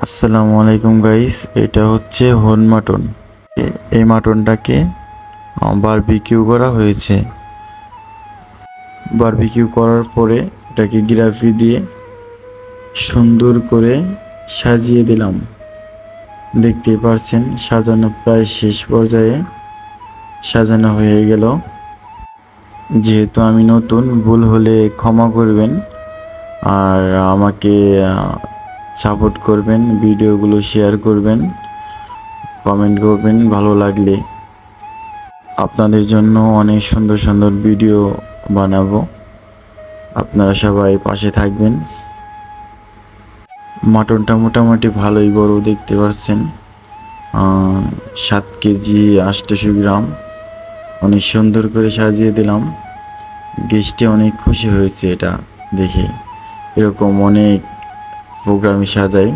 আসসালামু আলাইকুম গাইস, এটা হচ্ছে হোল মাটন। এই মাটনটাকে বারবিকিউ করা হয়েছে। বারবিকিউ করার পরে এটাকে গ্রেভি দিয়ে সুন্দর করে সাজিয়ে দিলাম। দেখতেই পারছেন সাজানো প্রায় শেষ পর্যায়ে সাজানো হয়ে গেল। যেহেতু আমি নতুন, ভুল হলে ক্ষমা করবেন আর আমাকে সাপোর্ট করবেন, ভিডিওগুলো শেয়ার করবেন, কমেন্ট করবেন ভালো লাগলে। আপনাদের জন্য অনেক সুন্দর সুন্দর ভিডিও বানাবো, আপনারা সবাই পাশে থাকবেন। মাটনটা মোটামুটি ভালোই বড়, দেখতে পাচ্ছেন 7 কেজি 800 গ্রাম। অনেক সুন্দর করে সাজিয়ে দিলাম। গেস্টে অনেক খুশি হয়েছে এটা দেখে। এরকম অনেক প্রোগ্রামে সাজাই।